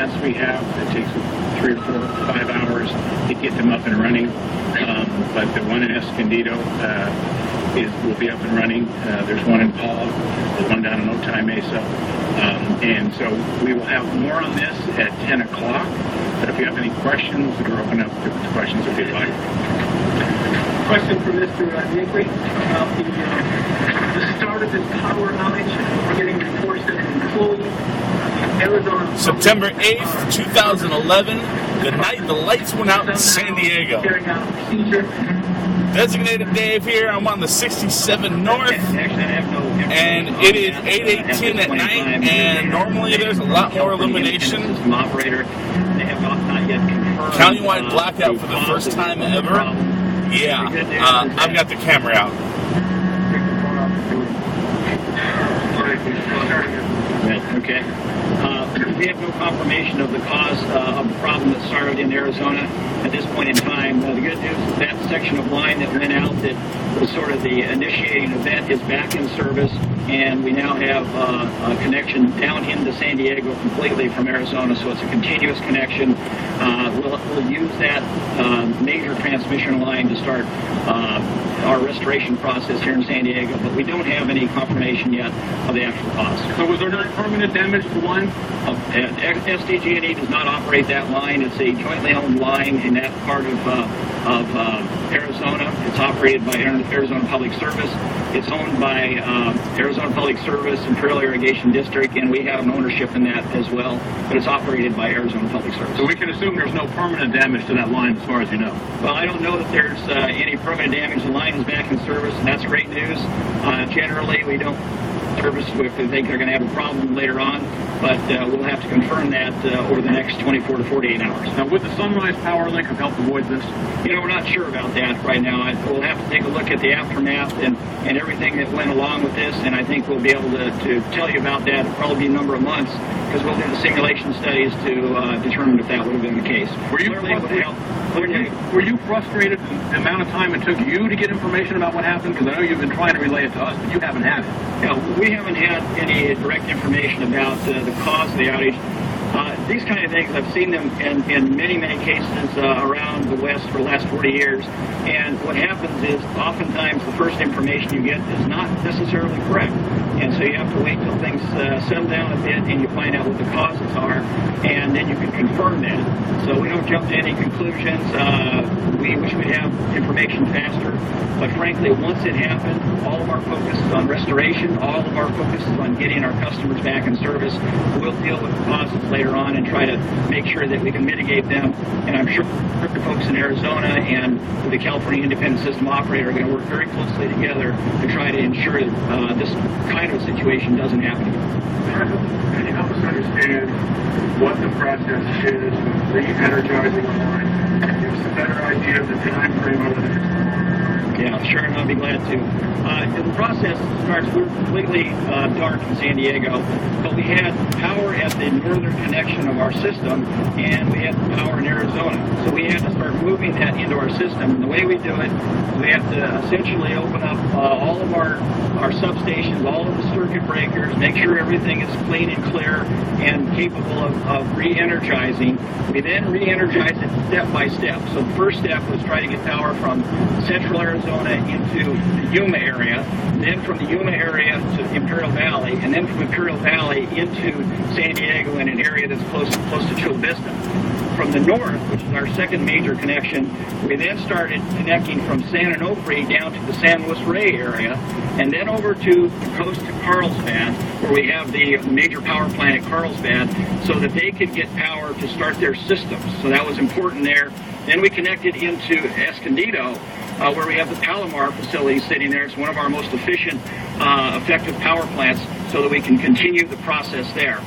tests we have, it takes 3 or 4 or 5 hours to get them up and running. But the one in Escondido will be up and running. There's one in Paul, there's one down in Otay Mesa. And so we will have more on this at 10 o'clock. But if you have any questions, we're open up to questions if you'd like. Question for Mr. Negri about the start of this power outage. We're getting reports that an employee in Arizona. September 8th, 2011, the night the lights went out in San Diego. Carrying out a procedure. Designated Dave here. I'm on the 67 North, and it is 8:18 at night, and normally there's a lot more illumination. Countywide blackout for the first time ever. Yeah, I've got the camera out. Okay. We have no confirmation of the cause of the problem that started in Arizona at this point in time. The good news is that section of line that went out that was sort of the initiating event is back in service, and we now have a connection down into San Diego completely from Arizona, so it's a continuous connection. We'll use that major transmission line to start our restoration process here in San Diego, but we don't have any confirmation yet of the actual cause. So was there no permanent damage to the line? SDG&E does not operate that line. It's a jointly owned line in that part of Arizona. It's operated by Arizona Public Service. It's owned by Arizona Public Service, Imperial Irrigation District, and we have an ownership in that as well, but it's operated by Arizona Public Service. So we can assume there's no permanent damage to that line as far as you know? Well, I don't know that there's any permanent damage. The line is back in service, and that's great news. Generally, we don't service if we think they're going to have a problem later on, but we'll have to confirm that over the next 24 to 48 hours. Now, would the Sunrise Power Link have helped avoid this? We're not sure about that right now. We'll have to take a look at the aftermath and everything that went along with this, and I think we'll be able to tell you about that. It'll probably be a number of months, because we'll do the simulation studies to determine if that would have been the case. Were you frustrated with the amount of time it took you to get information about what happened? Because I know you've been trying to relay it to us, but you haven't had it. Yeah, we haven't had any direct information about the cause of the outage. These kind of things, I've seen them in many, many cases around the West for the last 40 years. And what happens is oftentimes the first information you get is not necessarily correct. And so you have to wait till things settle down a bit and you find out what the causes are, and then you can confirm that. So we don't jump to any conclusions. We wish we'd have information faster. But frankly, once it happened, all of our focus is on restoration. All of our focus is on getting our customers back in service. We'll deal with the causes later on and try to make sure that we can mitigate them. And I'm sure the folks in Arizona and the California Independent System Operator are going to work very closely together to try to ensure that this kind of situation doesn't happen again. Can you help us understand what the process is with re-energizing the line? Give us a better idea of the time frame over the next. Yeah, sure, and I'll be glad to. The process starts, we're completely dark in San Diego, but we had power at the northern connection of our system, and we had power in Arizona. So we had to start moving that into our system. And the way we do it, we have to essentially open up all of our substations, all of the circuit breakers, make sure everything is clean and clear and capable of re-energizing. We then re-energize it step by step. So the first step was try to get power from central Arizona into the Yuma area, then from the Yuma area to Imperial Valley, and then from Imperial Valley into San Diego in an area that's close to Chula Vista. From the north, which is our second major connection, we then started connecting from San Onofre down to the San Luis Rey area, and then over to the coast to Carlsbad, where we have the major power plant at Carlsbad, so that they could get power to start their systems. So that was important there. Then we connected into Escondido, where we have the Palomar facility sitting there. It's one of our most efficient, effective power plants, so that we can continue the process there.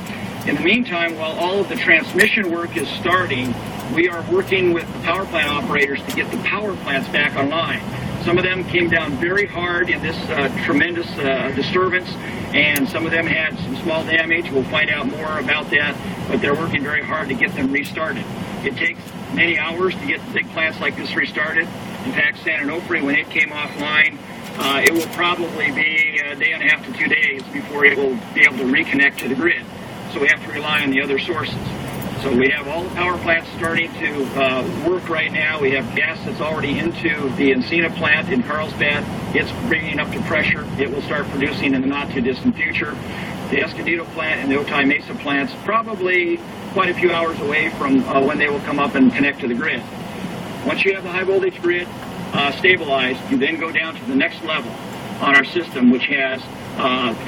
In the meantime, while all of the transmission work is starting, we are working with the power plant operators to get the power plants back online. Some of them came down very hard in this tremendous disturbance, and some of them had some small damage. We'll find out more about that, but they're working very hard to get them restarted. It takes many hours to get big plants like this restarted. In fact, San Onofre, when it came offline, it will probably be a day and a half to 2 days before it will be able to reconnect to the grid. So we have to rely on the other sources. So we have all the power plants starting to work right now. We have gas that's already into the Encina plant in Carlsbad. It's bringing up to pressure. It will start producing in the not-too-distant future. The Escondido plant and the Otay Mesa plants probably quite a few hours away from when they will come up and connect to the grid. Once you have the high-voltage grid stabilized, you then go down to the next level on our system, which has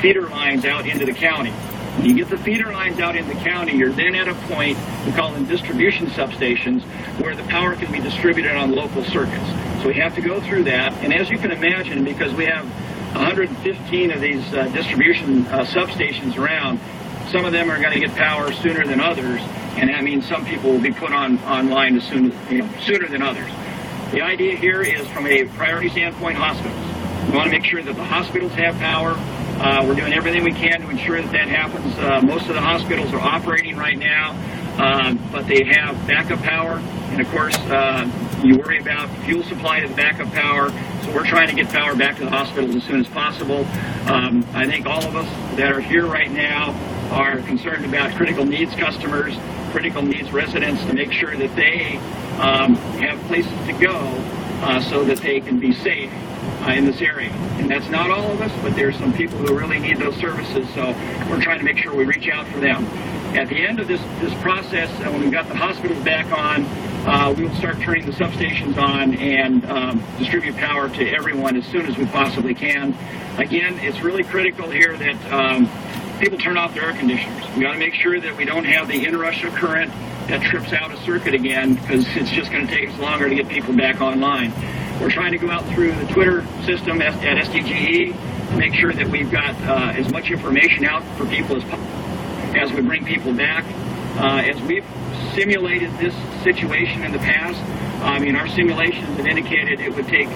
feeder lines out into the county. When you get the feeder lines out in the county, you're then at a point, we call them distribution substations, where the power can be distributed on local circuits. So we have to go through that, and as you can imagine, because we have 115 of these distribution substations around, some of them are going to get power sooner than others, and that means some people will be put online as soon, sooner than others. The idea here is, from a priority standpoint, hospitals. We want to make sure that the hospitals have power. We're doing everything we can to ensure that that happens. Most of the hospitals are operating right now, but they have backup power. And of course, you worry about fuel supply to the backup power. So we're trying to get power back to the hospitals as soon as possible. I think all of us that are here right now are concerned about critical needs customers, critical needs residents, to make sure that they have places to go so that they can be safe in this area. And that's not all of us, but there's some people who really need those services, so we're trying to make sure we reach out for them. At the end of this process, when we've got the hospitals back on, we will start turning the substations on and distribute power to everyone as soon as we possibly can. Again, it's really critical here that people turn off their air conditioners. We got to make sure that we don't have the inrush of current that trips out a circuit again, because it's just going to take us longer to get people back online. We're trying to go out through the Twitter system at SDGE to make sure that we've got as much information out for people as possible as we bring people back. As we've simulated this situation in the past, our simulations have indicated it would take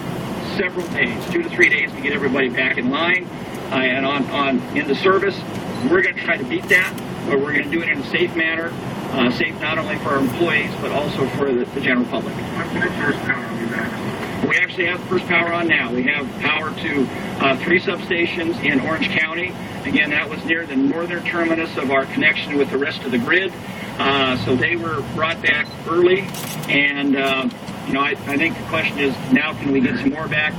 several days, 2 to 3 days, to get everybody back in line and into service. We're going to try to beat that, but we're going to do it in a safe manner, safe not only for our employees, but also for the general public. What's the first power on you back? We actually have the first power on now. We have power to 3 substations in Orange County. Again, that was near the northern terminus of our connection with the rest of the grid. So they were brought back early. And, I think the question is, now can we get some more back?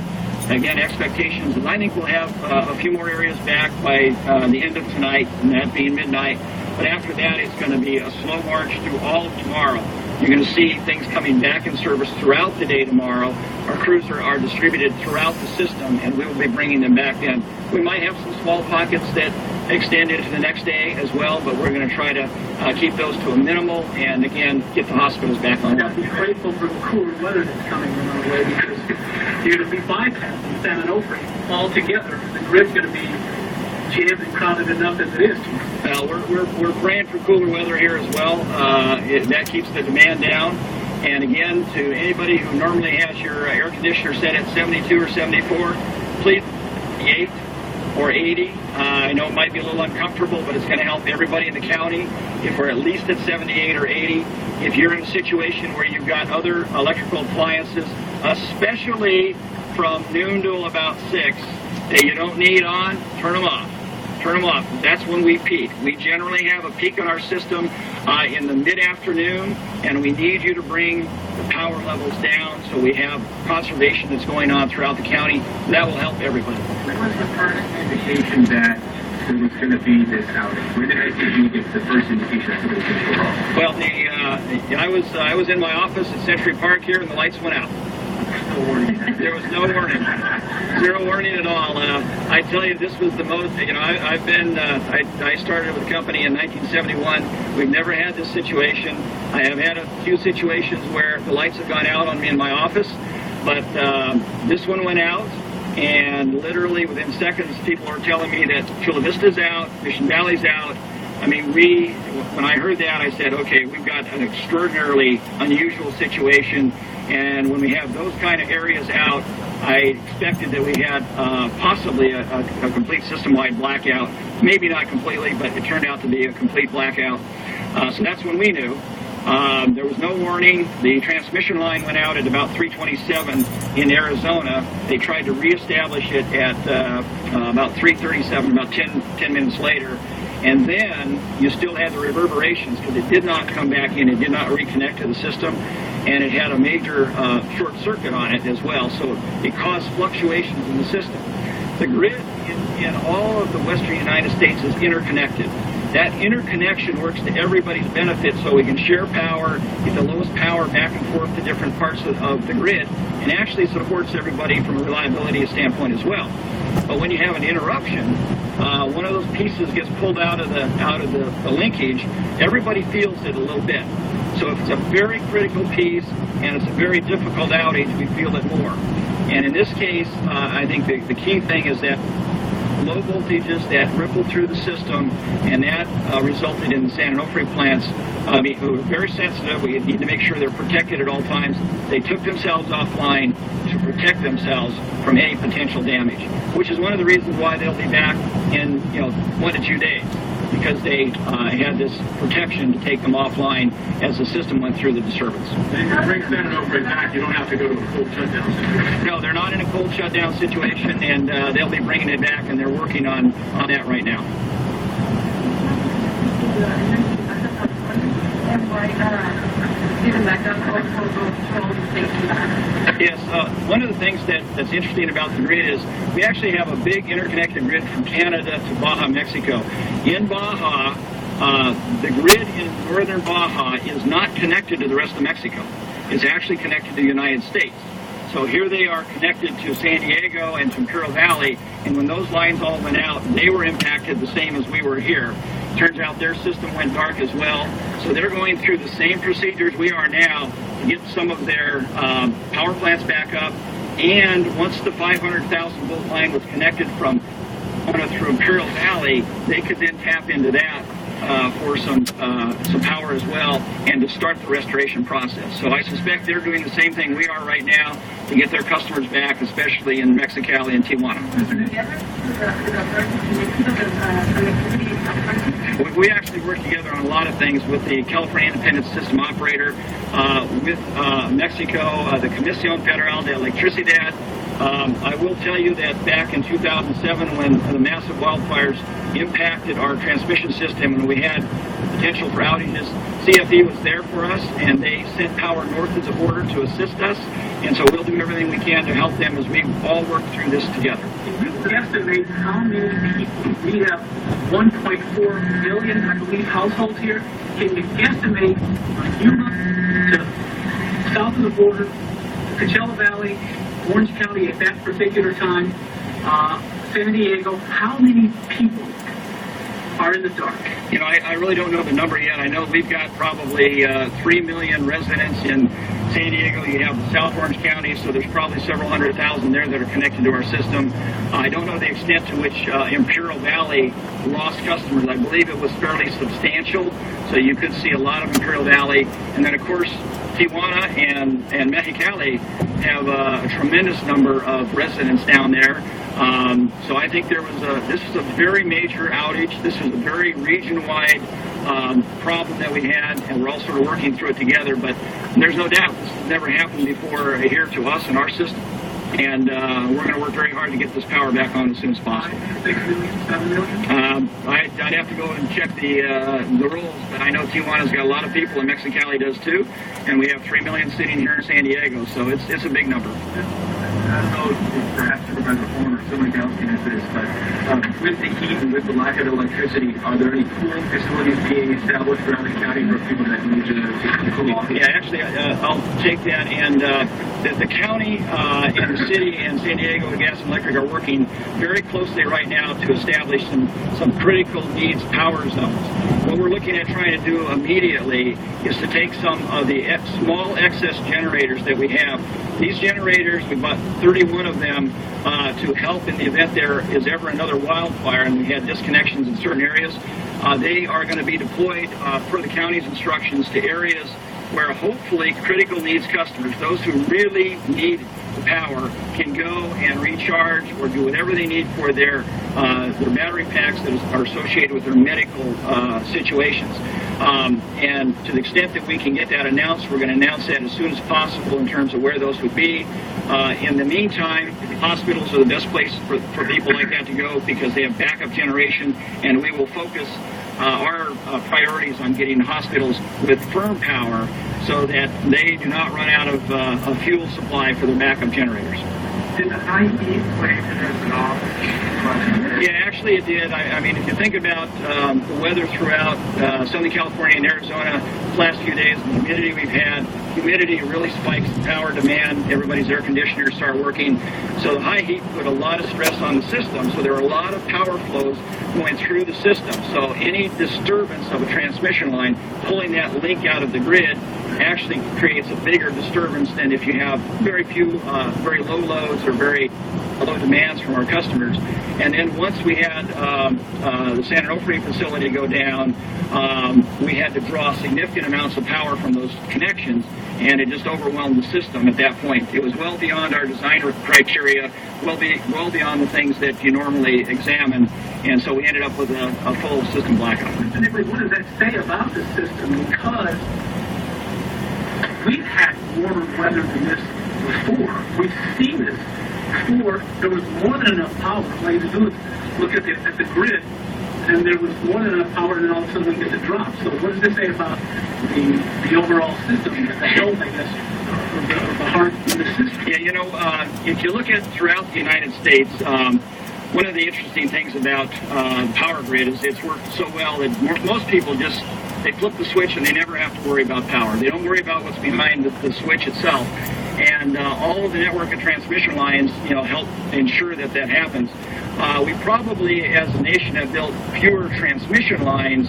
Again, expectations is I think we'll have a few more areas back by the end of tonight, and that being midnight. But after that, it's going to be a slow march through all of tomorrow. You're going to see things coming back in service throughout the day tomorrow. Our crews are distributed throughout the system, and we will be bringing them back in. We might have some small pockets that extend into the next day as well, but we're going to try to keep those to a minimal and, again, get the hospitals back on. You've got to be grateful for the cooler weather that's coming our way, because you're going to be bypassing San Onofre altogether. The grid's going to be jammed and crowded enough as it is. Well, we're praying for cooler weather here as well. That keeps the demand down. And again, to anybody who normally has your air conditioner set at 72 or 74, please 88 or 80. I know it might be a little uncomfortable, but it's going to help everybody in the county if we're at least at 78 or 80. If you're in a situation where you've got other electrical appliances, especially from noon to about 6, that you don't need on, turn them off. Turn them off. That's when we peak. We generally have a peak on our system in the mid-afternoon, and we need you to bring the power levels down so we have conservation that's going on throughout the county. That will help everybody. When was the first indication that there was going to be this outage? Where did SDG get the first indication that it was going to go wrong? Well, I was in my office at Century Park here, and the lights went out. There was no warning. Zero warning at all. I tell you, this was the most, I started with the company in 1971. We've never had this situation. I have had a few situations where the lights have gone out on me in my office, but this one went out, and literally within seconds, people are telling me that Chula Vista's out, Mission Valley's out. I mean, when I heard that, I said, okay, we've got an extraordinarily unusual situation. And when we have those kind of areas out, I expected that we had possibly a complete system-wide blackout. Maybe not completely, but it turned out to be a complete blackout. So that's when we knew. There was no warning. The transmission line went out at about 3:27 in Arizona. They tried to reestablish it at about 3:37, about 10 minutes later. and then you still had the reverberations because it did not come back in, it did not reconnect to the system, and it had a major short circuit on it as well, so it caused fluctuations in the system. The grid in all of the western United States is interconnected. That interconnection works to everybody's benefit, so we can share power, get the lowest power back and forth to different parts of the grid, and actually supports everybody from a reliability standpoint as well. But when you have an interruption, one of those pieces gets pulled out of the linkage, everybody feels it a little bit. So if it's a very critical piece and it's a very difficult outage, we feel it more. And in this case, I think the key thing is that low voltages that rippled through the system, and that resulted in the San Onofre plants were very sensitive. We need to make sure they're protected at all times. They took themselves offline to protect themselves from any potential damage, which is one of the reasons why they'll be back in 1 to 2 days, because they had this protection to take them offline as the system went through the disturbance. If you bring San Onofre back, you don't have to go to a cold shutdown situation. No, they're not in a cold shutdown situation, and they'll be bringing it back, and they're working on that right now. Yes, one of the things that's interesting about the grid is we actually have a big interconnected grid from Canada to Baja, Mexico. In Baja, the grid in northern Baja is not connected to the rest of Mexico. It's actually connected to the United States. So here they are connected to San Diego and to Imperial Valley, and when those lines all went out, they were impacted the same as we were here. Turns out their system went dark as well, so they're going through the same procedures we are now to get some of their power plants back up, and once the 500,000 volt line was connected from through Imperial Valley, they could then tap into that for some power as well, and to start the restoration process. So I suspect they're doing the same thing we are right now to get their customers back, especially in Mexicali and Tijuana. We actually work together on a lot of things with the California Independent System Operator, with Mexico, the Comisión Federal de Electricidad. I will tell you that back in 2007, when the massive wildfires impacted our transmission system and we had potential for outages, CFE was there for us, and they sent power north of the border to assist us, and so we'll do everything we can to help them as we all work through this together. Can you estimate how many people? We have 1.4 million, I believe, households here. Can you estimate from Yuma to south of the border, Coachella Valley, Orange County at that particular time, San Diego, how many people are in the dark? You know, I really don't know the number yet. I know we've got probably 3 million residents in San Diego. You have South Orange County, so there's probably several 100,000 there that are connected to our system. I don't know the extent to which Imperial Valley lost customers. I believe it was fairly substantial, so you could see a lot of Imperial Valley. And then, of course, Tijuana and Mexicali have a tremendous number of residents down there. So I think this was a very major outage. This was a very region-wide problem that we had, and we're all sort of working through it together. But there's no doubt this has never happened before here to us in our system. And we're going to work very hard to get this power back on as soon as possible. 6 million, 7 million? I'd have to go and check the rolls, but I know Tijuana's got a lot of people, and Mexicali does too. And we have 3 million sitting here in San Diego, so it's a big number. I don't know if perhaps Supervisor Horn or someone else can answer this, but with the heat and with the lack of electricity, are there any cooling facilities being established around the county for people that need to cool off? Yeah, actually, I'll take that. And the county and the city and San Diego Gas and Electric are working very closely right now to establish some critical needs power zones. What we're looking at trying to do immediately is to take some of the small excess generators that we have. These generators, we bought 31 of them to help in the event there is ever another wildfire and we had disconnections in certain areas. They are going to be deployed per the county's instructions to areas where hopefully critical needs customers, those who really need the power can go and recharge or do whatever they need for their battery packs that are associated with their medical situations. And to the extent that we can get that announced, we're going to announce that as soon as possible in terms of where those would be. In the meantime, hospitals are the best place for people like that to go because they have backup generation, and we will focus our priorities on getting hospitals with firm power so that they do not run out of a fuel supply for their backup generators. Did the high heat play into this at all? Yeah, actually it did. I mean, if you think about the weather throughout Southern California and Arizona the last few days, the humidity we've had, humidity really spikes the power demand. Everybody's air conditioners start working. So the high heat put a lot of stress on the system. So there are a lot of power flows going through the system. So any disturbance of a transmission line, pulling that link out of the grid, actually creates a bigger disturbance than if you have very few, very low loads or very low demands from our customers. And then once we had the San Onofre facility go down, we had to draw significant amounts of power from those connections, and it just overwhelmed the system at that point. It was well beyond our design criteria, well beyond the things that you normally examine, and so we ended up with a full system blackout. Specifically, what does that say about the system? Because we've had warmer weather than this before. We've seen this before. There was more than enough power. All you have to do is look at the grid, and there was more than enough power, and then all of a sudden we get the drop. So what does this say about the overall system, the health, I guess, of the heart of the system? Yeah, you know, if you look at throughout the United States, one of the interesting things about the power grid is it's worked so well that most people just, they flip the switch and they never have to worry about power. They don't worry about what's behind the switch itself. And all of the network of transmission lines, you know, help ensure that that happens. We probably, as a nation, have built fewer transmission lines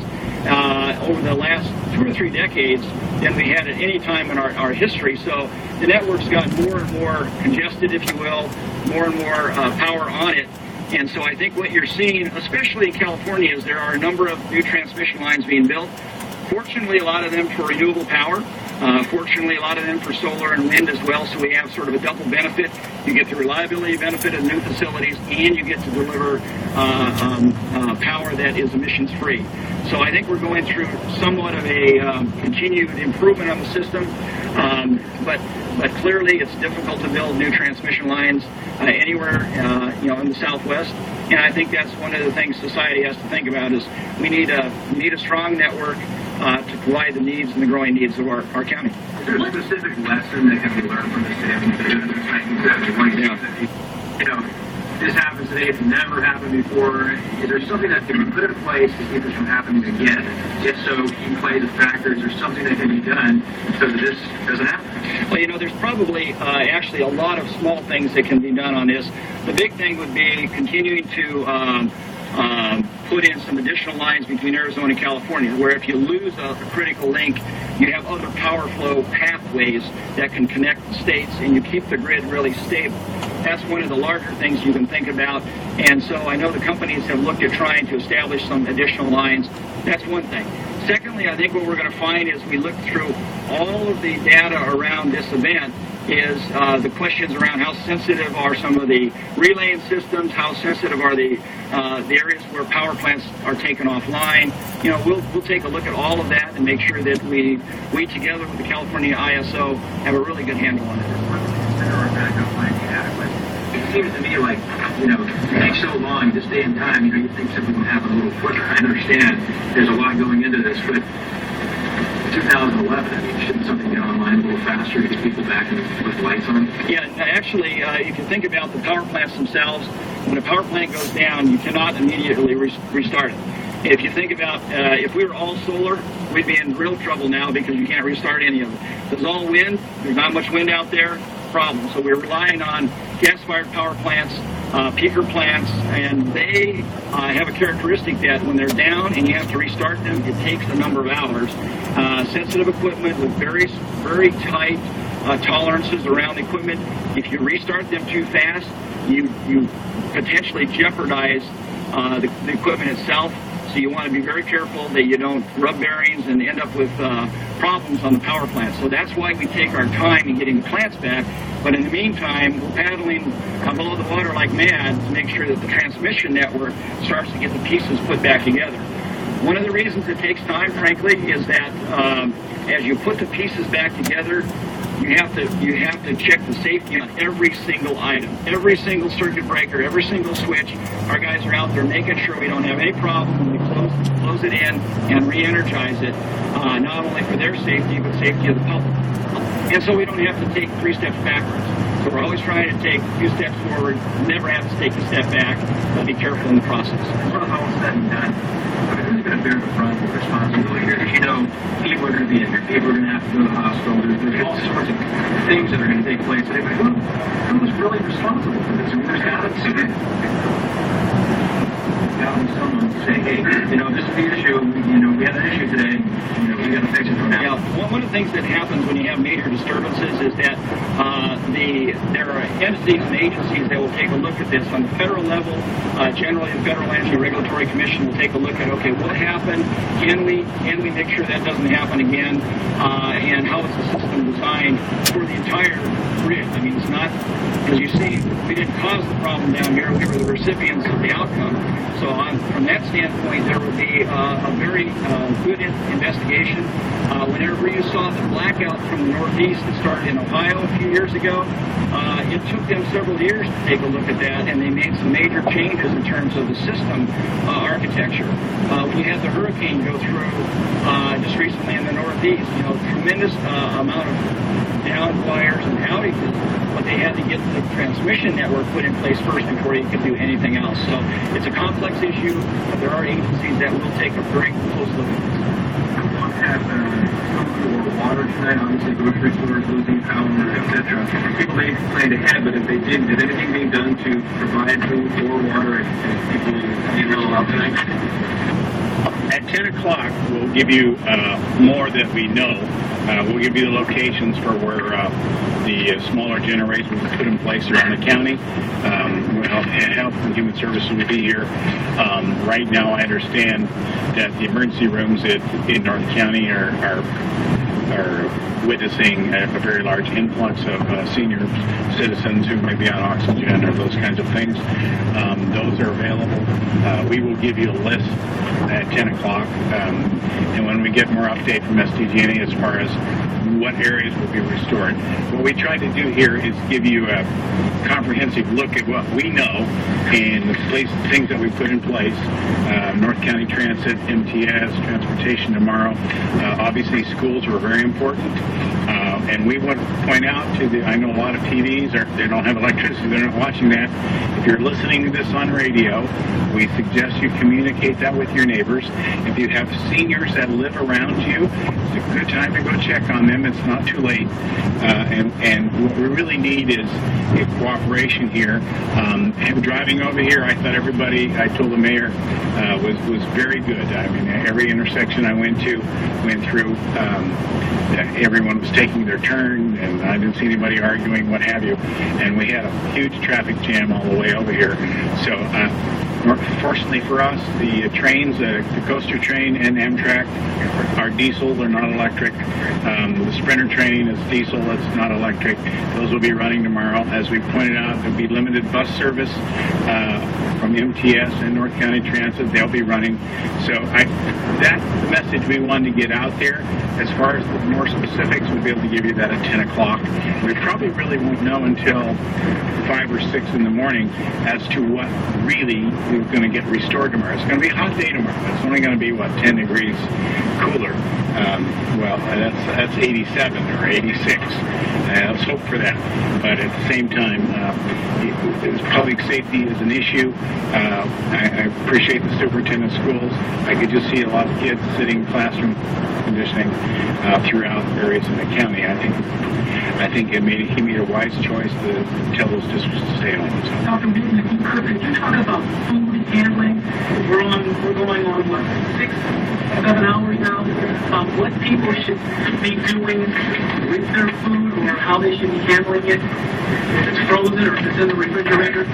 over the last 2 or 3 decades than we had at any time in our history. So the network's got more and more congested, if you will, more and more power on it. And so I think what you're seeing, especially in California, is there are a number of new transmission lines being built. Fortunately, a lot of them for renewable power. Fortunately, a lot of them for solar and wind as well, so we have sort of a double benefit. You get the reliability benefit of new facilities, and you get to deliver power that is emissions-free. So I think we're going through somewhat of a continued improvement on the system, but clearly it's difficult to build new transmission lines anywhere in the Southwest. And I think that's one of the things society has to think about is we need a strong network to provide the needs and the growing needs of our county. Is there a specific lesson that can be learned from this day? I mean, 1970, you know, this happens today, it's never happened before. Is there something that can be put in place to keep this from happening again? If so, can you play the factors or something that can be done so that this doesn't happen? Well, you know, there's probably actually a lot of small things that can be done on this. The big thing would be continuing to put in some additional lines between Arizona and California, where if you lose a critical link, you have other power flow pathways that can connect the states, and you keep the grid really stable. That's one of the larger things you can think about, and so I know the companies have looked at trying to establish some additional lines. That's one thing. Secondly, I think what we're going to find as we look through all of the data around this event is the questions around how sensitive are some of the relaying systems, how sensitive are the areas where power plants are taken offline. You know, we'll take a look at all of that and make sure that we together with the California ISO have a really good handle on it. It seems to me like, you know, it takes so long to stay in time, you know, you think something will happen a little quicker. I understand there's a lot going into this, but 2011, I mean, shouldn't something get online a little faster to get people back with lights on? Yeah, actually, if you think about the power plants themselves, when a power plant goes down, you cannot immediately restart it. If you think about, if we were all solar, we'd be in real trouble now because you can't restart any of it. If it's all wind, there's not much wind out there, problem. So we're relying on gas-fired power plants, peaker plants, and they have a characteristic that when they're down and you have to restart them, it takes a number of hours. Sensitive equipment with very, very tight tolerances around the equipment. If you restart them too fast, you potentially jeopardize the equipment itself. So So you want to be very careful that you don't rub bearings and end up with problems on the power plant. So that's why we take our time in getting the plants back. But in the meantime, we're paddling below the water like mad to make sure that the transmission network starts to get the pieces put back together. One of the reasons it takes time, frankly, is that as you put the pieces back together, you have to check the safety on every single item, every single circuit breaker, every single switch. Our guys are out there making sure we don't have any problem when we close it in and re-energize it, not only for their safety, but safety of the public. And so we don't have to take 3 steps backwards. So we're always trying to take a few steps forward, never have to take a step back, but be careful in the process. Well, all said and done, who's going to bear the brunt of responsibility here? Because, you know, people are going to be injured, people are going to have to go to the hospital, there's all sorts of things that are going to take place. Who's really responsible for this? I mean, there's got to be someone to say, hey, you know, this is the issue, you know, we had an issue today, you know, we got to fix it from now. Yeah, one of the things that happens when you have major disturbances is that there are entities and agencies that will take a look at this on the federal level. Generally, the Federal Energy Regulatory Commission will take a look at, okay, what happened? Can we make sure that doesn't happen again? And how is the system designed for the entire grid? I mean, it's not, as you see, we didn't cause the problem down here. We were the recipients of the outcome. So from that standpoint, there will be a very good investigation. Whenever you saw the blackout from the Northeast that started in Ohio a few years ago, it took them several years to take a look at that, and they made some major changes in terms of the system architecture. When you had the hurricane go through just recently in the Northeast, you know, tremendous amount of down wires and outages, but they had to get the transmission network put in place first before you could do anything else. So it's a complex issue, but there are agencies that will take a very close look at this. Have or water tonight, obviously grocery stores losing power, etc. People may plan ahead, but if they didn't, did anything being done to provide food or water if people need a little help tonight? At 10 o'clock, we'll give you more that we know. We'll give you the locations for where the smaller generators will be put in place around the county. Health and Human Services will be here. Right now, I understand that the emergency rooms in North County are witnessing a very large influx of senior citizens who may be on oxygen or those kinds of things. Those are available. We will give you a list at 10 o'clock. And when we get more update from SDG&E as far as what areas will be restored. What we try to do here is give you a comprehensive look at what we know and the things that we put in place. North County Transit, MTS, Transportation Tomorrow. Obviously, schools were very important. And we want to point out I know a lot of TVs, they don't have electricity, they're not watching that. If you're listening to this on radio, we suggest you communicate that with your neighbors. If you have seniors that live around you, it's a good time to go check on them. It's not too late. And what we really need is a cooperation here. Driving over here, I thought I told the mayor, was very good. I mean, every intersection I went through, everyone was taking their turn, and I didn't see anybody arguing, what have you. And we had a huge traffic jam all the way over here. So, fortunately for us, the trains, the coaster train and Amtrak are diesel, they're not electric. The Sprinter train is diesel, it's not electric. Those will be running tomorrow. As we pointed out, there'll be limited bus service from MTS and North County Transit. They'll be running. So that's the message we wanted to get out there. As far as the more specifics, we'll be able to give you that at 10 o'clock. We probably really won't know until 5 or 6 in the morning as to what really is going to get restored tomorrow. It's going to be a hot day tomorrow. It's only going to be, 10 degrees cooler. That's 87 or 86. Let's hope for that. But at the same time, public safety is an issue. I appreciate the superintendent of schools. I could just see a lot of kids sitting in classroom conditioning throughout areas in the county. I think he made a wise choice to tell those districts to stay home. So. Dr. Newton, if you talk about food handling. We're going on, what, 6, 7 hours now? What people should be doing with their food or how they should be handling it, if it's frozen or if it's in the refrigerator?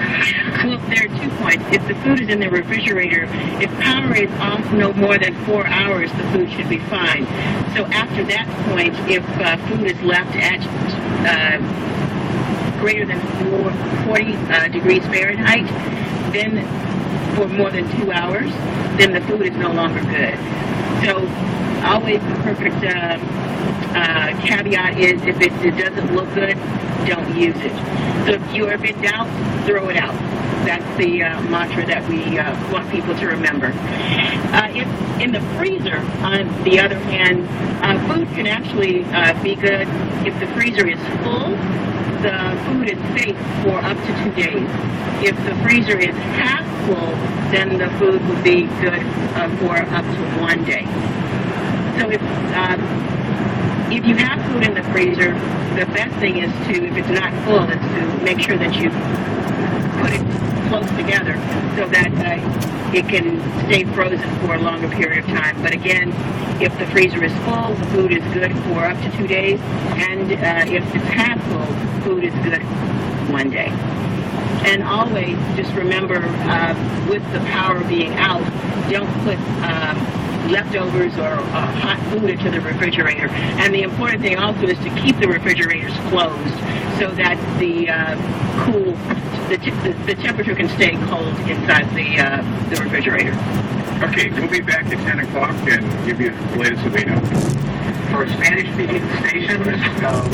Well, there are 2 points. If the food is in the refrigerator, if power is off no more than 4 hours, the food should be fine. So after that point, if food is left at greater than 40 degrees Fahrenheit, then for more than 2 hours, then the food is no longer good. So always the perfect caveat is if it doesn't look good, don't use it. So if you are in doubt, throw it out. That's the mantra that we want people to remember. If in the freezer, on the other hand, food can actually be good. If the freezer is full, the food is safe for up to 2 days. If the freezer is half full, then the food will be good for up to 1 day. So if you have food in the freezer, the best thing is to, if it's not full, is to make sure that you put it close together so that it can stay frozen for a longer period of time. But again, if the freezer is full, the food is good for up to 2 days, and if it's half full, food is good 1 day. And always just remember, with the power being out, don't put leftovers or hot food into the refrigerator. And the important thing also is to keep the refrigerators closed so that the the temperature can stay cold inside the refrigerator. Okay, we'll be back at 10 o'clock and give you the latest that we know. For Spanish-speaking stations, we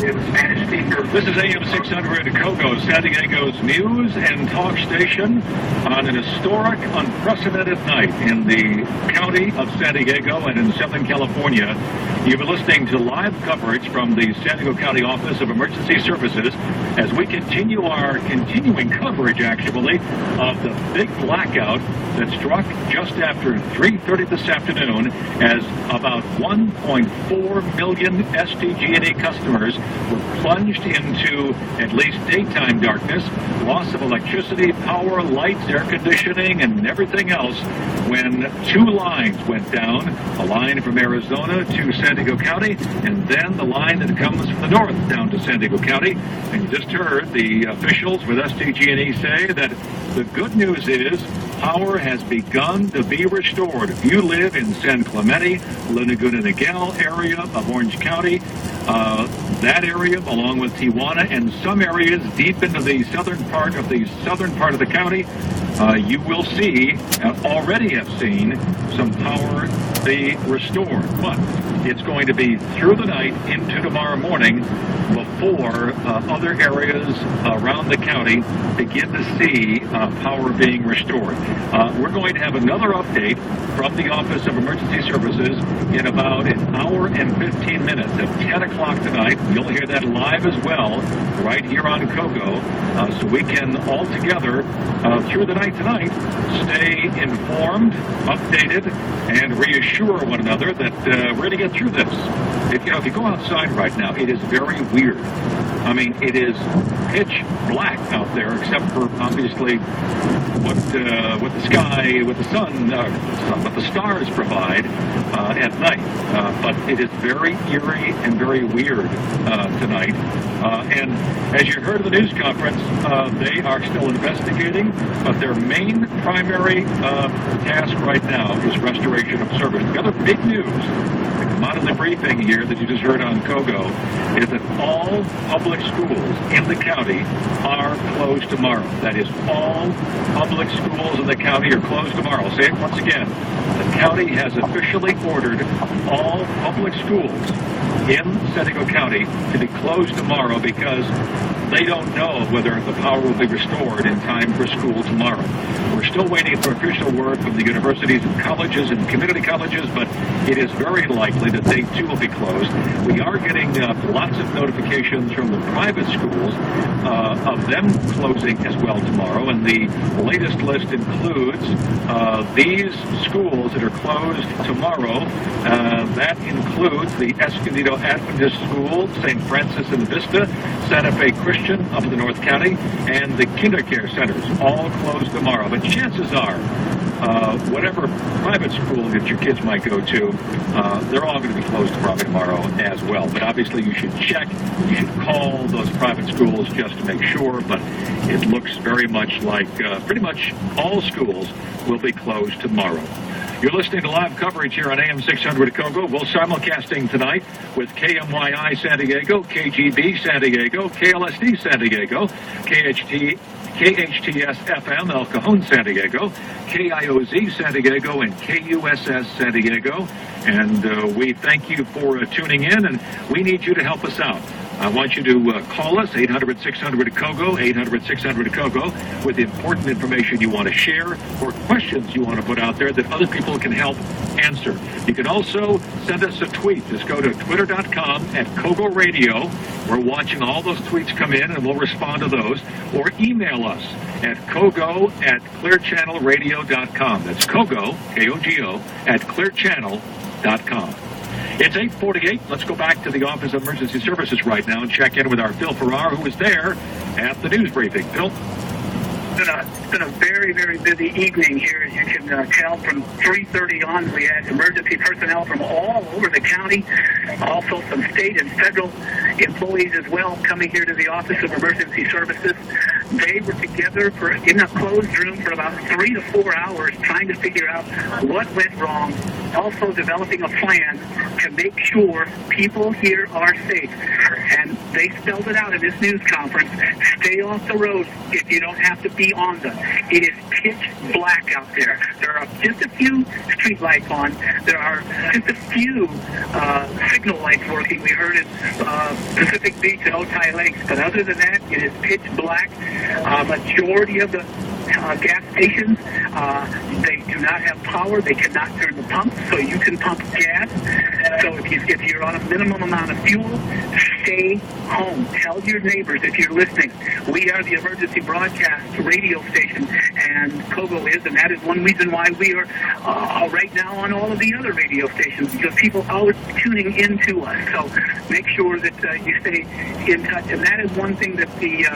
have a Spanish speaker. This is AM 600 KOGO, San Diego's news and talk station on an historic, unprecedented night in the county of San Diego and in Southern California. You've been listening to live coverage from the San Diego County Office of Emergency Services as we continue our continuing coverage, actually, of the big blackout that struck just after 3:30 this afternoon as about 1.4 million SDG&E customers were plunged into at least daytime darkness, loss of electricity, power, lights, air conditioning, and everything else when 2 lines went down, a line from Arizona to San Diego County, and then the line that comes from the north down to San Diego County. And you just heard the officials with SDG&E say that the good news is power has begun to be restored. If you live in San Clemente, Laguna Niguel area of Orange County, that area, along with Tijuana and some areas deep into the southern part of the county, you will see, already have seen, some power be restored. But it's going to be through the night into tomorrow morning before other areas around the county begin to see power being restored. We're going to have another update from the Office of Emergency Services in about an hour and 15 minutes at 10 o'clock tonight. You'll hear that live as well right here on KOGO, so we can all together through the night tonight stay informed, updated, and reassure one another that we're going to get through this. If you go outside right now, it is very weird. I mean, it is pitch black out there, except for obviously what the sky, what the sun, what the stars provide at night. But it is very eerie and very weird tonight. And as you heard in the news conference, they are still investigating, but their main primary task right now is restoration of service. The other big news that come out of the briefing here that you just heard on KOGO is that all public schools in the county are closed tomorrow. That is, all public schools in the county are closed tomorrow. I'll say it once again. The county has officially ordered all public schools in San Diego County to be closed tomorrow because they don't know whether the power will be restored in time for school tomorrow. We're still waiting for official word from the universities and colleges and community colleges, but it is very likely that they too will be closed. We are getting lots of notifications from the private schools of them closing as well tomorrow, and the latest list includes these schools that are closed tomorrow. That includes the Escondido Adventist School, St. Francis in Vista, Santa Fe Christian up in the North County, and the KinderCare centers, all closed tomorrow. But chances are, whatever private school that your kids might go to, they're all going to be closed probably tomorrow as well. But obviously you should check, you should call those private schools just to make sure, but it looks very much like pretty much all schools will be closed tomorrow. You're listening to live coverage here on AM 600 KOGO. We're simulcasting tonight with KMYI San Diego, KGB San Diego, KLSD San Diego, KHTS FM El Cajon San Diego, KIOZ San Diego, and KUSS San Diego. And we thank you for tuning in, and we need you to help us out. I want you to call us, 800-600-KOGO, 800-600-KOGO, with important information you want to share or questions you want to put out there that other people can help answer. You can also send us a tweet. Just go to twitter.com @KOGO Radio. We're watching all those tweets come in, and we'll respond to those. Or email us at KOGO@clearchannelradio.com. That's KOGO, K-O-G-O, @clearchannel.com. It's 8:48. Let's go back to the Office of Emergency Services right now and check in with our Phil Farrar, who was there at the news briefing. Phil? It's been a very, very busy evening here. As you can tell, from 3:30 on, we had emergency personnel from all over the county, also some state and federal employees as well coming here to the Office of Emergency Services. They were together in a closed room for about 3 to 4 hours trying to figure out what went wrong, also developing a plan to make sure people here are safe. And they spelled it out in this news conference. Stay off the road if you don't have to be on them. It is pitch black out there. There are just a few street lights on. There are just a few signal lights working. We heard in Pacific Beach and Otay Lakes. But other than that, it is pitch black. Majority of the gas stations, they do not have power. They cannot turn the pumps, so you can pump gas. So if you're on a minimum amount of fuel, stay home. Tell your neighbors if you're listening. We are the emergency broadcast radio station, and KOGO is, and that is one reason why we are right now on all of the other radio stations, because people are tuning into us. So make sure that you stay in touch, and that is one thing that the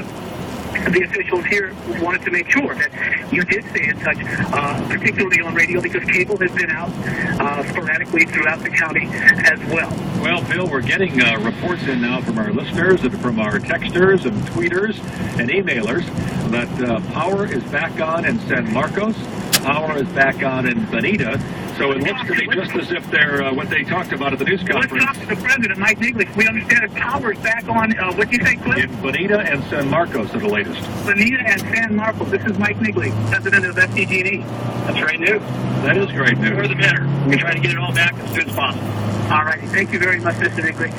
officials here wanted to make sure that you did stay in touch, particularly on radio, because cable has been out sporadically throughout the county as well. Well, Phil, we're getting reports in now from our listeners and from our texters and tweeters and emailers that power is back on in San Marcos, power is back on in Bonita. So it looks to me just as if they're what they talked about at the news conference. Let's talk to the president, Mike Nigley. We understand that power is back on, what do you say, Cliff? In Bonita and San Marcos are the latest. Bonita and San Marcos. This is Mike Nigley, president of SDG&E. That's great news. That is great news. The more the better. We try to get it all back as soon as possible. All righty. Thank you very much, Mr. Nigley.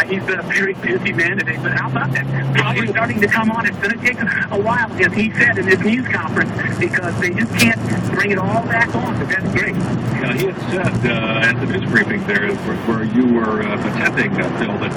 He's been a very busy man today, but how about that? Power's starting to come on. It's going to take a while, as he said in his news conference, because they just can't bring it all back on, but that's great. Yeah, he had said at the news briefing there, where you were attending, Phil, that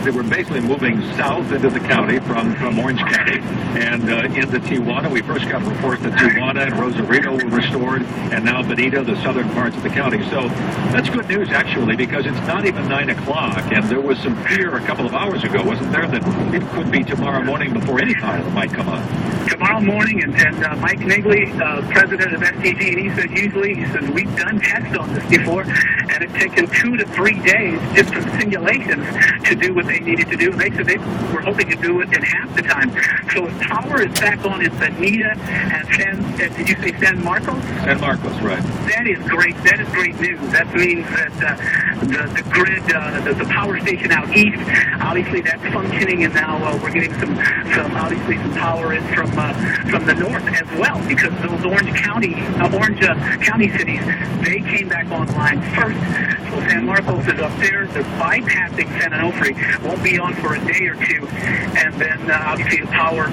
they were basically moving south into the county from Orange County and into Tijuana. We first got reports that Tijuana and Rosarito were restored, and now Bonita, the southern parts of the county. So that's good news, actually, because it's not even 9 o'clock, and there was some fear a couple of hours ago, wasn't there, that it could be tomorrow morning before any power might come on. Tomorrow morning, and Mike Nigley, president of SDG&E, says he says, we've done tests on this before, and it's taken 2 to 3 days just from simulations to do what they needed to do. And they said they were hoping to do it in half the time. So if power is back on in Bonita and did you say San Marcos? San Marcos, right. That is great. That is great news. That means that the grid, the power station out east, obviously that's functioning, and now we're getting some power in from the north as well, because those Orange County cities, they came back online first. So San Marcos is up there. They're bypassing San Onofre. Won't be on for a day or two, and then obviously the power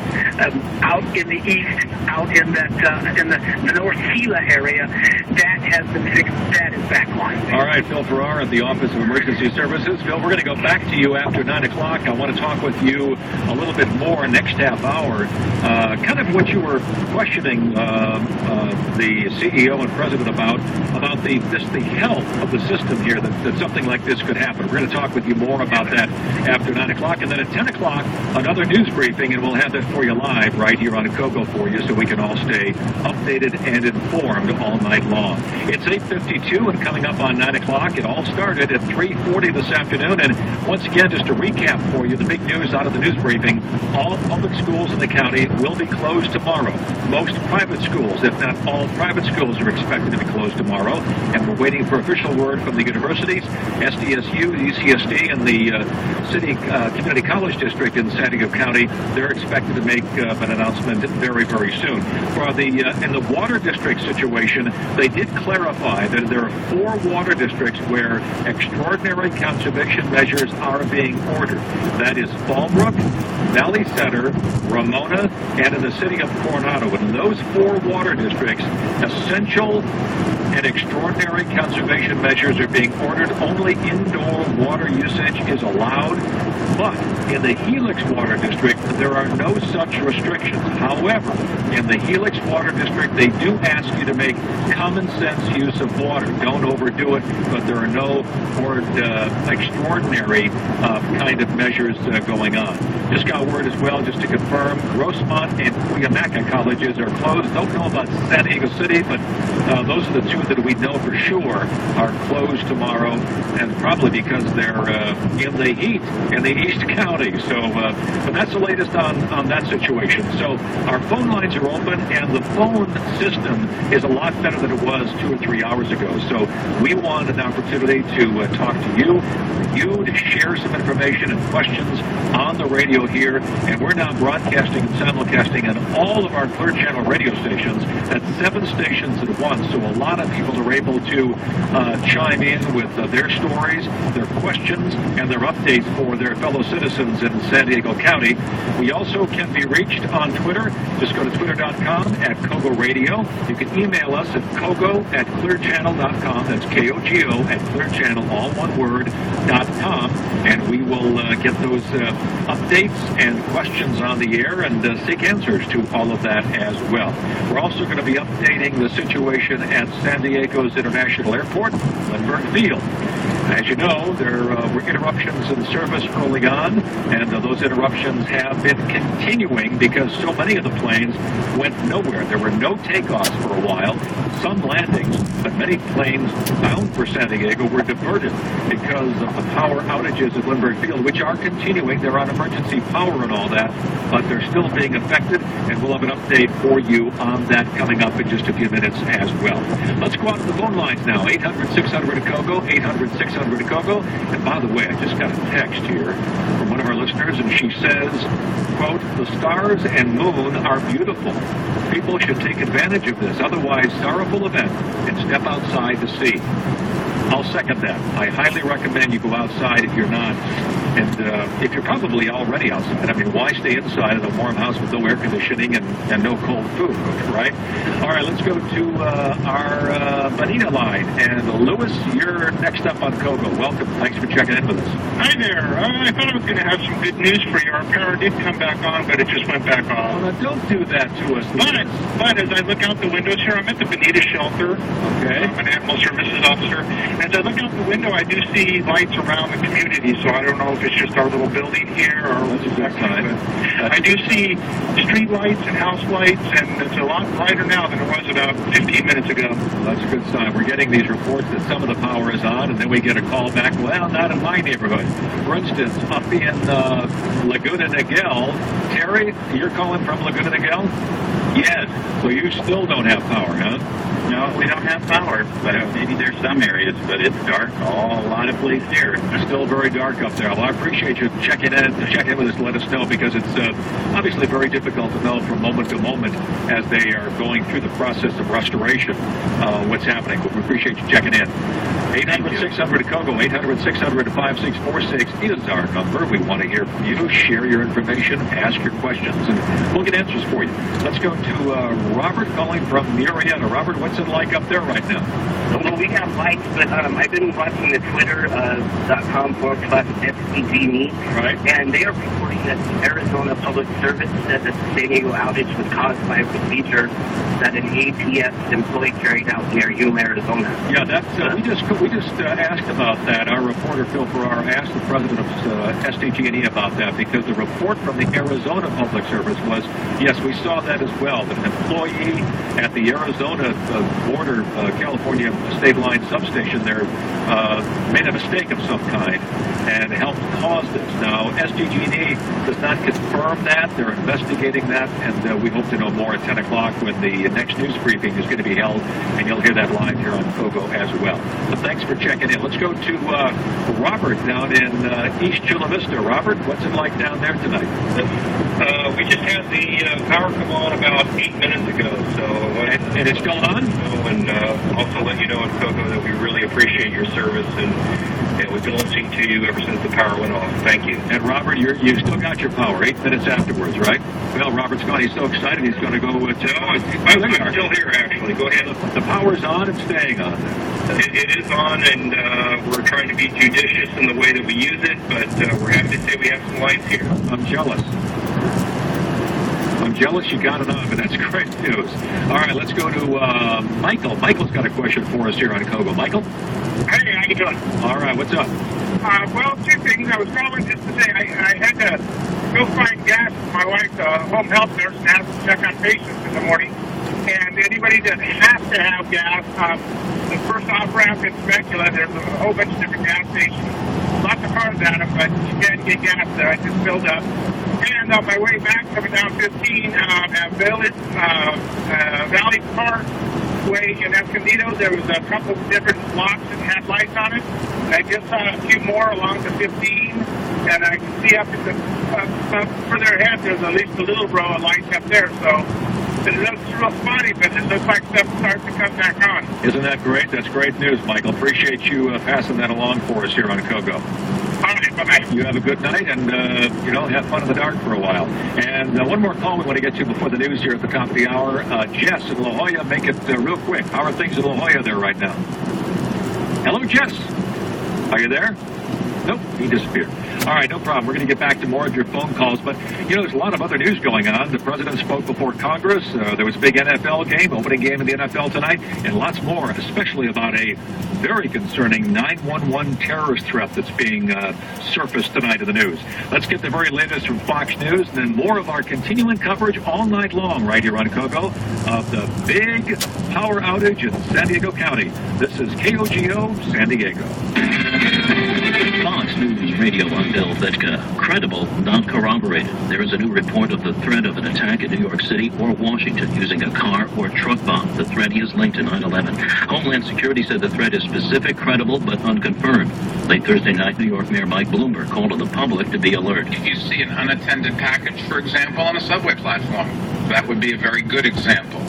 out in the east, out in that in the North Gila area, that has been fixed. That is back on. All right, Phil Farrar at the Office of Emergency Services. Phil, we're going to go back to you after 9 o'clock. I want to talk with you a little bit more next half hour. Kind of what you were questioning the CEO and president about the health of the system here, that something like this could happen. We're going to talk with you more about that after 9 o'clock. And then at 10 o'clock, another news briefing, and we'll have that for you live right here on KOGO for you so we can all stay updated and informed all night long. It's 8:52 and coming up on 9 o'clock. It all started at 3:40 this afternoon. And once again, just to recap for you, the big news out of the news briefing, all public schools in the county will be closed tomorrow. Most private schools, if not all private schools, are expected to be closed tomorrow. And we're waiting for official word from the universities, SDSU, UCSD, and the City Community College District in San Diego County. They're expected to make an announcement very, very soon. For in the water district situation, they did clarify that there are 4 water districts where extraordinary conservation measures are being ordered. That is Fallbrook, Valley Center, Ramona, and in the city of Coronado. In those 4 water districts, essential and extraordinary conservation measures are being ordered. Only indoor water usage is allowed. But in the Helix Water District, there are no such restrictions. However, in the Helix Water District, they do ask you to make common sense use of water. Don't overdo it, but there are no extraordinary kind of measures going on. Just got word as well, just to confirm, Grossmont and Cuyamaca colleges are closed. Don't know about San Diego City, but those are the 2 that we know for sure are closed tomorrow, and probably because they're in the heat in the East County. So, but that's the latest on that situation. So our phone lines are open, and the phone system is a lot better than it was 2 or 3 hours ago. So we want an opportunity to talk to you to share some information and questions on the radio here, and we're now broadcasting and simulcasting on all of our Clear Channel radio stations. That's 7 stations at once, so a lot of people are able to chime in with their stories, their questions, and their updates for their fellow citizens in San Diego County. We also can be reached on Twitter. Just go to twitter.com @KOGO Radio. You can email us at KOGO@clearchannel.com. That's KOGO @clearchannel, all one word, .com. And we will get those updates and questions on the air and seek answers to all of that as well. We're also going to be updating the situation at San Diego's International Airport, Lindbergh Field. As you know, there were interruptions in service early on, and those interruptions have been continuing because so many of the planes went nowhere. There were no takeoffs for a while, some landings, but many planes bound for San Diego were diverted because of the power outages at Lindbergh Field, which are continuing. They're on emergency power and all that, but they're still being affected, and we'll have an update for you on that coming up in just a few minutes as well. Let's go out to the phone lines now, 800-600-KOGO, 800-600-KOGO. And by the way, I just got a text here from one of our listeners, and she says, quote, "The stars and moon are beautiful. People should take advantage of this otherwise sorrowful event and step outside to see." I'll second that. I highly recommend you go outside if you're not. And if you're probably already outside, I mean, why stay inside in a warm house with no air conditioning and no cold food, right? All right, let's go to our Bonita line. And Lewis, you're next up on KOGO. Welcome. Thanks for checking in with us. Hi there. I thought I was going to have some good news for you. Our power did come back on, but it just went back off. Well, now, don't do that to us, Lewis. But as I look out the windows here, I'm at the Bonita shelter. Okay. I'm an animal services officer. As I look out the window, I do see lights around the community, so I don't know if it's just our little building here or That's a good sign. I do see street lights and house lights, and it's a lot brighter now than it was about 15 minutes ago. Well, that's a good sign. We're getting these reports that some of the power is on, and then we get a call back, well, not in my neighborhood. For instance, up in Laguna Niguel, Terry, you're calling from Laguna Niguel? Yes. So you still don't have power, huh? No, we don't have power, but maybe there's some areas, but it's dark all a lot of places here. It's still very dark up there. Well, I appreciate you checking in with us to let us know, because it's obviously very difficult to know from moment to moment as they are going through the process of restoration what's happening. But we appreciate you checking in. 800-600-KOGO, 800-600-5646 is our number. We want to hear from you. Share your information, ask your questions, and we'll get answers for you. Let's go to Robert calling from Murrieta. Robert, what's it like up there right now? Well, we have lights, but I've been watching the Twitter.com/SCG Right. and they are reporting that Arizona Public Service said that the San Diego outage was caused by a procedure that an APS employee carried out near Yuma, Arizona. Yeah, that's we just asked about that. Our reporter Phil Farrar asked the president of SDG&E about that, because the report from the Arizona Public Service was, yes, we saw that as well, that an employee at the Arizona border California state line substation there made a mistake of some kind and helped cause this. Now, SDG&E does not confirm that. They're investigating that, and we hope to know more at 10 o'clock when the next news briefing is going to be held, and you'll hear that live here on KOGO as well. But thanks for checking in. Let's go to Robert down in East Chula Vista. Robert, what's it like down there tonight? We just had the power come on about 8 minutes ago, so... And it's still on? And also let you know in KOGO that we really appreciate your service, and we've been listening to you ever since the power went off. Thank you. And Robert, you still got your power 8 minutes afterwards, right? Well, Robert's gone. He's so excited he's going to go... I'm still here, actually. Go ahead. The power's on and staying on. It is on, and we're trying to be judicious in the way that we use it, but we're happy to say we have some lights here. I'm jealous you got it on, but that's great news. All right, let's go to Michael. Michael's got a question for us here on KOGO. Michael? Hey, how you doing? All right, what's up? Well, two things. I was calling just to say I had to go find gas. My wife's a home health nurse and has to check on patients in the morning. And anybody that has to have gas, the first off-ramp in Temecula, there's a whole bunch of different gas stations. Lots of cars at them, but you can't get gas there. I just filled up. And on my way back, coming down 15 at Village, Valley Park Way in Escondido, there was a couple of different blocks that had lights on it. I just saw a few more along the 15, and I can see up further ahead, there's at least a little row of lights up there. So it looks real spotty, but it looks like stuff starts to come back on. Isn't that great? That's great news, Michael. Appreciate you passing that along for us here on KOGO. All right, bye-bye. You have a good night, and, have fun in the dark for a while. And one more call we want to get to before the news here at the top of the hour. Jess in La Jolla, make it real quick. How are things in La Jolla there right now? Hello, Jess. Are you there? Nope, he disappeared. All right, no problem. We're going to get back to more of your phone calls. But, there's a lot of other news going on. The president spoke before Congress. There was a big NFL game, opening game in the NFL tonight, and lots more, especially about a very concerning 911 terrorist threat that's being surfaced tonight in the news. Let's get the very latest from Fox News, and then more of our continuing coverage all night long right here on KOGO of the big power outage in San Diego County. This is KOGO San Diego. Fox News Radio on Bill Vitka. Credible, not corroborated. There is a new report of the threat of an attack in New York City or Washington using a car or truck bomb. The threat is linked to 9/11. Homeland Security said the threat is specific, credible, but unconfirmed. Late Thursday night, New York Mayor Mike Bloomberg called on the public to be alert. If you see an unattended package, for example, on a subway platform, that would be a very good example.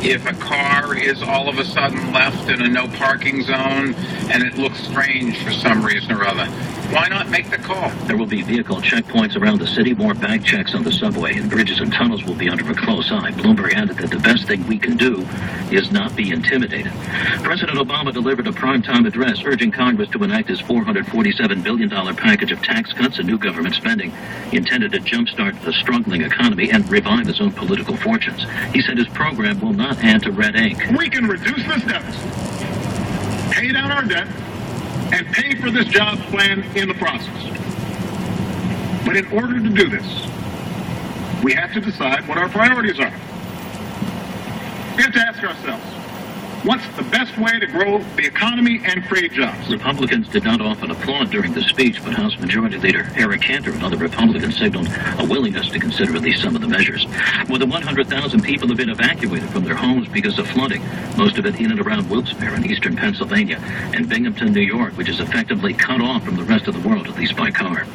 If a car is all of a sudden left in a no parking zone and it looks strange for some reason or other, why not make the call? There will be vehicle checkpoints around the city, more bag checks on the subway, and bridges and tunnels will be under a close eye. Bloomberg added that the best thing we can do is not be intimidated. President Obama delivered a primetime address urging Congress to enact his $447 billion package of tax cuts and new government spending intended to jumpstart the struggling economy and revive his own political fortunes. He said his program will not add to red ink. We can reduce this deficit, pay down our debt, and pay for this jobs plan in the process. But in order to do this, we have to decide what our priorities are. We have to ask ourselves, What's the best way to grow the economy and create jobs? Republicans did not often applaud during the speech, but House Majority Leader Eric Cantor and other Republicans signaled a willingness to consider at least some of the measures. More than 100,000 people have been evacuated from their homes because of flooding, most of it in and around Wilkes-Barre in eastern Pennsylvania and Binghamton, New York, which is effectively cut off from the rest of the world, at least by car.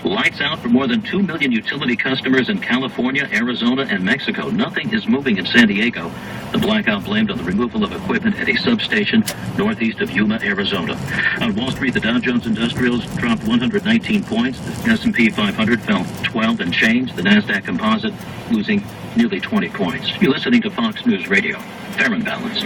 Lights out for more than 2 million utility customers in California, Arizona, and Mexico. Nothing is moving in San Diego. The blackout blamed on the removal of equipment at a substation northeast of Yuma, Arizona. On Wall Street, the Dow Jones Industrials dropped 119 points. The S&P 500 fell 12 and change. The NASDAQ Composite losing nearly 20 points. You're listening to Fox News Radio. Fair and balanced.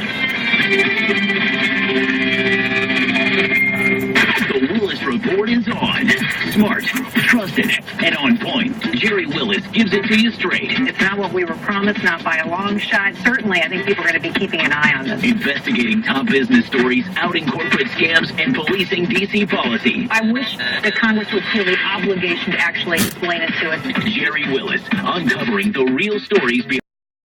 The Willis Report is on. Smart, trusted, and on point. Jerry Willis gives it to you straight. It's not what we were promised, not by a long shot. Certainly, I think people are going to be keeping an eye on this. Investigating top business stories, outing corporate scams, and policing D.C. policy. I wish the Congress would feel the obligation to actually explain it to us. Jerry Willis, uncovering the real stories behind